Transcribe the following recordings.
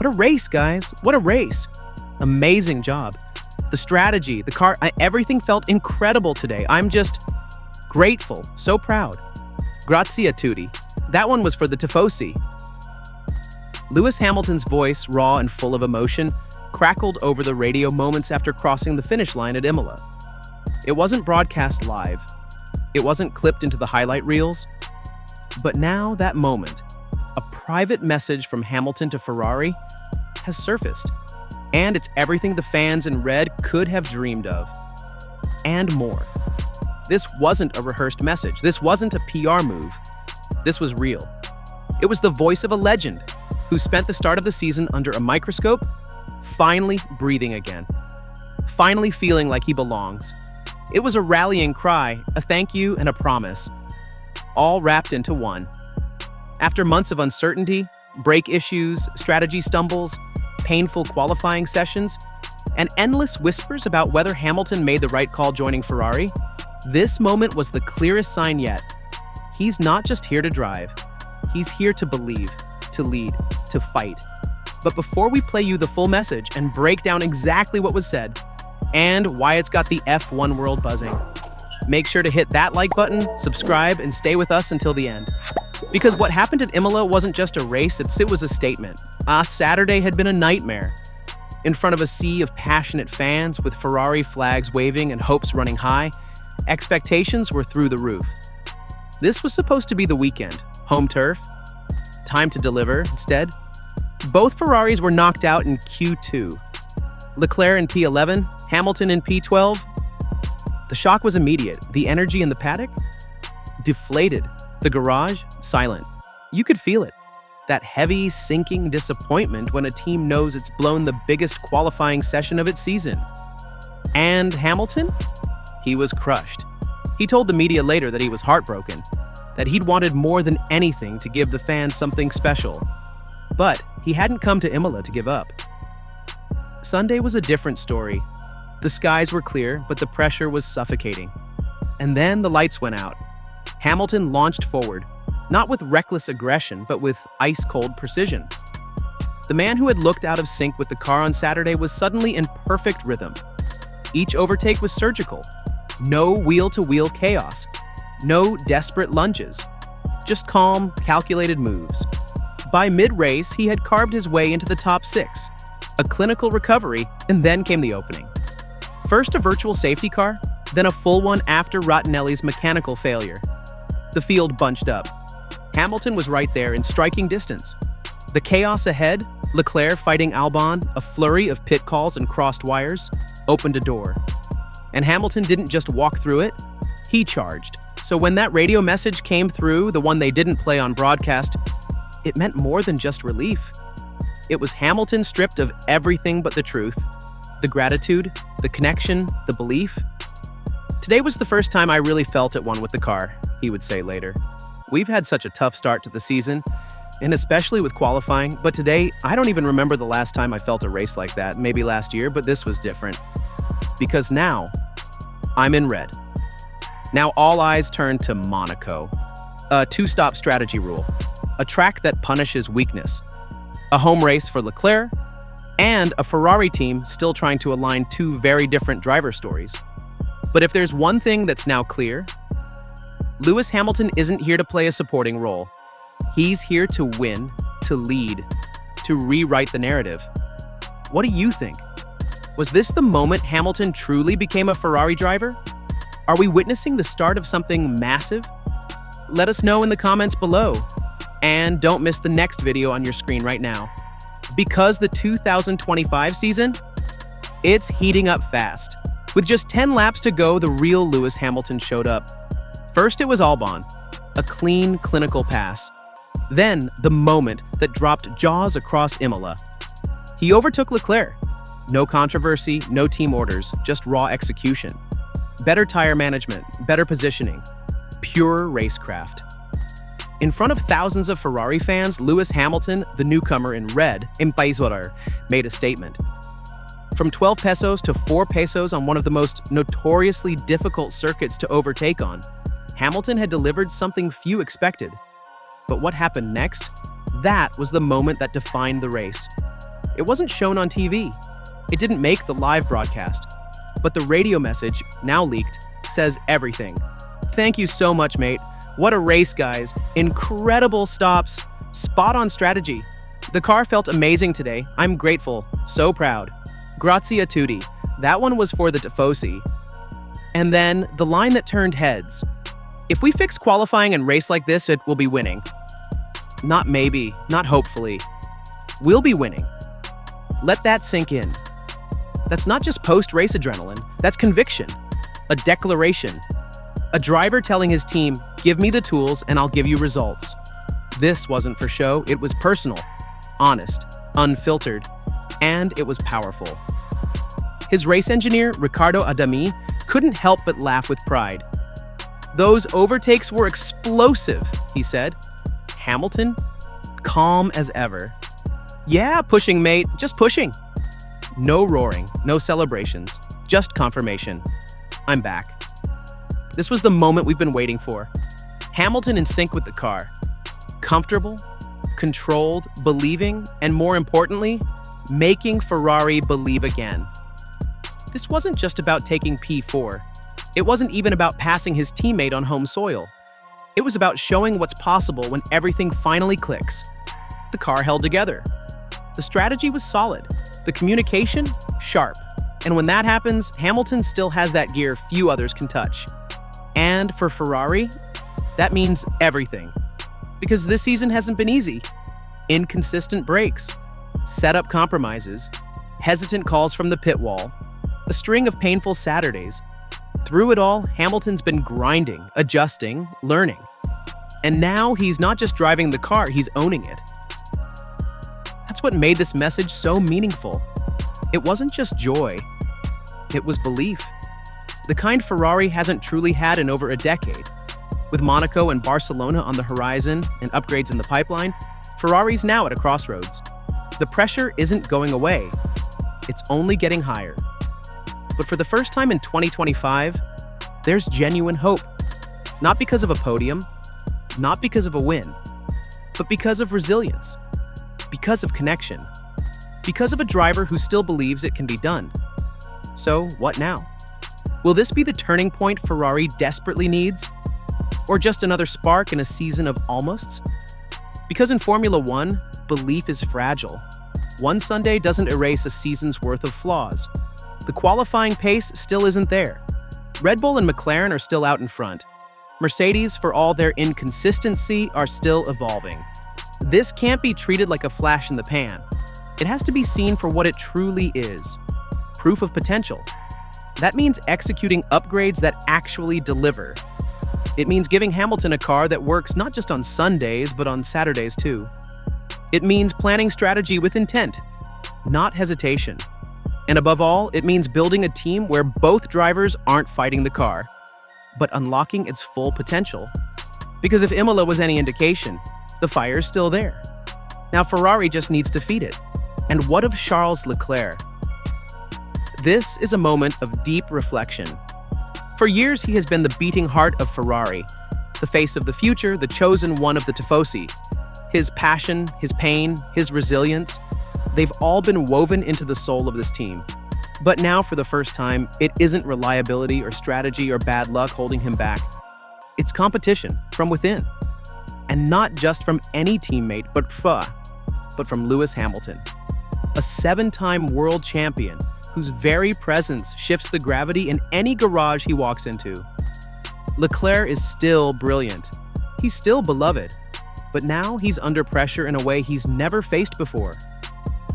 What a race, guys. What a race. Amazing job. The strategy, the car, everything felt incredible today. I'm just grateful, so proud. Grazie a tutti. That one was for the tifosi. Lewis Hamilton's voice, raw and full of emotion, crackled over the radio moments after crossing the finish line at Imola. It wasn't broadcast live. It wasn't clipped into the highlight reels. But now that moment, a private message from Hamilton to Ferrari, has surfaced. And it's everything the fans in red could have dreamed of. And more. This wasn't a rehearsed message. This wasn't a PR move. This was real. It was the voice of a legend who spent the start of the season under a microscope, finally breathing again. Finally feeling like he belongs. It was a rallying cry, a thank you, and a promise, all wrapped into one. After months of uncertainty, brake issues, strategy stumbles, painful qualifying sessions, and endless whispers about whether Hamilton made the right call joining Ferrari, this moment was the clearest sign yet. He's not just here to drive. He's here to believe, to lead, to fight. But before we play you the full message and break down exactly what was said, and why it's got the F1 world buzzing, make sure to hit that like button, subscribe, and stay with us until the end. Because what happened at Imola wasn't just a race, it was a statement. Saturday had been a nightmare. In front of a sea of passionate fans with Ferrari flags waving and hopes running high, expectations were through the roof. This was supposed to be the weekend, home turf, time to deliver. Instead, both Ferraris were knocked out in Q2. Leclerc in P11, Hamilton in P12. The shock was immediate. The energy in the paddock? Deflated. The garage? Silent. You could feel it. That heavy, sinking disappointment when a team knows it's blown the biggest qualifying session of its season. And Hamilton? He was crushed. He told the media later that he was heartbroken, that he'd wanted more than anything to give the fans something special. But he hadn't come to Imola to give up. Sunday was a different story. The skies were clear, but the pressure was suffocating. And then the lights went out. Hamilton launched forward, not with reckless aggression, but with ice-cold precision. The man who had looked out of sync with the car on Saturday was suddenly in perfect rhythm. Each overtake was surgical. No wheel-to-wheel chaos. No desperate lunges. Just calm, calculated moves. By mid-race, he had carved his way into the top 6. A clinical recovery, and then came the opening. First a virtual safety car, then a full one after Rottinelli's mechanical failure. The field bunched up. Hamilton was right there in striking distance. The chaos ahead, Leclerc fighting Albon, a flurry of pit calls and crossed wires, opened a door. And Hamilton didn't just walk through it, he charged. So when that radio message came through, the one they didn't play on broadcast, it meant more than just relief. It was Hamilton stripped of everything but the truth, the gratitude, the connection, the belief. Today was the first time I really felt at one with the car, he would say later. We've had such a tough start to the season, and especially with qualifying, but today, I don't even remember the last time I felt a race like that, maybe last year, but this was different. Because now, I'm in red. Now all eyes turn to Monaco, a two-stop strategy rule, a track that punishes weakness, a home race for Leclerc, and a Ferrari team still trying to align two very different driver stories. But if there's one thing that's now clear, Lewis Hamilton isn't here to play a supporting role. He's here to win, to lead, to rewrite the narrative. What do you think? Was this the moment Hamilton truly became a Ferrari driver? Are we witnessing the start of something massive? Let us know in the comments below. And don't miss the next video on your screen right now. Because the 2025 season, it's heating up fast. With just 10 laps to go, the real Lewis Hamilton showed up. First, it was Albon, a clean, clinical pass. Then, the moment that dropped jaws across Imola. He overtook Leclerc. No controversy, no team orders, just raw execution. Better tire management, better positioning, pure racecraft. In front of thousands of Ferrari fans, Lewis Hamilton, the newcomer in red, Imola, made a statement. From 12 pesos to 4 pesos on one of the most notoriously difficult circuits to overtake on, Hamilton had delivered something few expected. But what happened next? That was the moment that defined the race. It wasn't shown on TV. It didn't make the live broadcast. But the radio message, now leaked, says everything. Thank you so much, mate. What a race, guys. Incredible stops. Spot on strategy. The car felt amazing today. I'm grateful. So proud. Grazie a tutti. That one was for the Tifosi. And then the line that turned heads. If we fix qualifying and race like this, it will be winning. Not maybe, not hopefully. We'll be winning. Let that sink in. That's not just post-race adrenaline. That's conviction. A declaration. A driver telling his team, give me the tools and I'll give you results. This wasn't for show. It was personal, honest, unfiltered, and it was powerful. His race engineer, Riccardo Adami, couldn't help but laugh with pride. Those overtakes were explosive, he said. Hamilton, calm as ever. Yeah, pushing, mate, just pushing. No roaring, no celebrations, just confirmation. I'm back. This was the moment we've been waiting for. Hamilton in sync with the car. Comfortable, controlled, believing, and more importantly, making Ferrari believe again. This wasn't just about taking P4. It wasn't even about passing his teammate on home soil. It was about showing what's possible when everything finally clicks. The car held together. The strategy was solid. The communication, sharp. And when that happens, Hamilton still has that gear few others can touch. And for Ferrari, that means everything. Because this season hasn't been easy. Inconsistent brakes, setup compromises, hesitant calls from the pit wall, a string of painful Saturdays. Through it all, Hamilton's been grinding, adjusting, learning. And now he's not just driving the car, he's owning it. That's what made this message so meaningful. It wasn't just joy, it was belief. The kind Ferrari hasn't truly had in over a decade. With Monaco and Barcelona on the horizon and upgrades in the pipeline, Ferrari's now at a crossroads. The pressure isn't going away, it's only getting higher. But for the first time in 2025, there's genuine hope. Not because of a podium, not because of a win, but because of resilience, because of connection, because of a driver who still believes it can be done. So, what now? Will this be the turning point Ferrari desperately needs? Or just another spark in a season of almosts? Because in Formula One, belief is fragile. One Sunday doesn't erase a season's worth of flaws. The qualifying pace still isn't there. Red Bull and McLaren are still out in front. Mercedes, for all their inconsistency, are still evolving. This can't be treated like a flash in the pan. It has to be seen for what it truly is. Proof of potential. That means executing upgrades that actually deliver. It means giving Hamilton a car that works not just on Sundays, but on Saturdays too. It means planning strategy with intent, not hesitation. And above all, it means building a team where both drivers aren't fighting the car, but unlocking its full potential. Because if Imola was any indication, the fire's still there. Now Ferrari just needs to feed it. And what of Charles Leclerc? This is a moment of deep reflection. For years, he has been the beating heart of Ferrari, the face of the future, the chosen one of the Tifosi. His passion, his pain, his resilience, they've all been woven into the soul of this team. But now, for the first time, it isn't reliability or strategy or bad luck holding him back. It's competition from within. And not just from any teammate, but from Lewis Hamilton. A 7-time world champion whose very presence shifts the gravity in any garage he walks into. Leclerc is still brilliant. He's still beloved. But now he's under pressure in a way he's never faced before.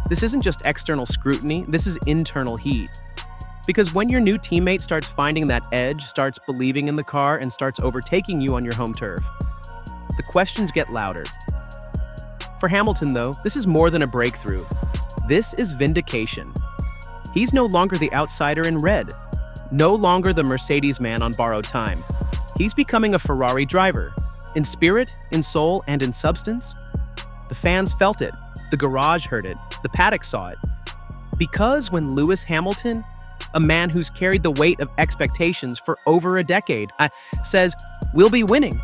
This isn't just external scrutiny, this is internal heat. Because when your new teammate starts finding that edge, starts believing in the car, and starts overtaking you on your home turf, the questions get louder. For Hamilton, though, this is more than a breakthrough. This is vindication. He's no longer the outsider in red, no longer the Mercedes man on borrowed time. He's becoming a Ferrari driver, in spirit, in soul, and in substance. The fans felt it, the garage heard it, the paddock saw it. Because when Lewis Hamilton, a man who's carried the weight of expectations for over a decade, says, "We'll be winning,"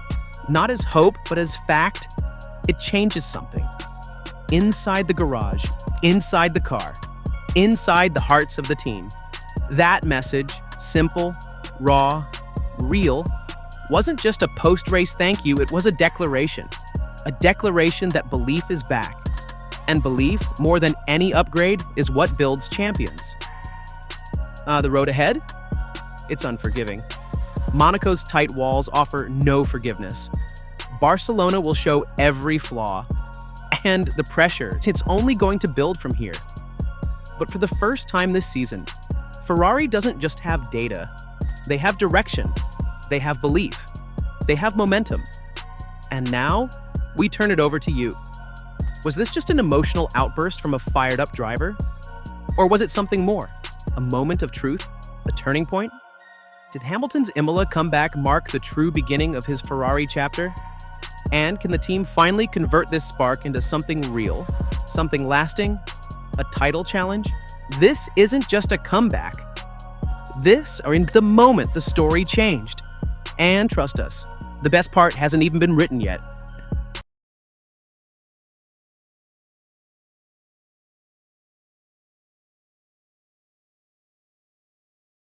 not as hope, but as fact, it changes something. Inside the garage, inside the car, inside the hearts of the team. That message, simple, raw, real, wasn't just a post-race thank you, it was a declaration that belief is back. And belief, more than any upgrade, is what builds champions. The road ahead? It's unforgiving. Monaco's tight walls offer no forgiveness. Barcelona will show every flaw. And the pressure, it's only going to build from here. But for the first time this season, Ferrari doesn't just have data. They have direction. They have belief. They have momentum. And now, we turn it over to you. Was this just an emotional outburst from a fired-up driver? Or was it something more? A moment of truth? A turning point? Did Hamilton's Imola comeback mark the true beginning of his Ferrari chapter? And can the team finally convert this spark into something real? Something lasting? A title challenge? This isn't just a comeback. This, or in the moment, the story changed. And trust us, the best part hasn't even been written yet.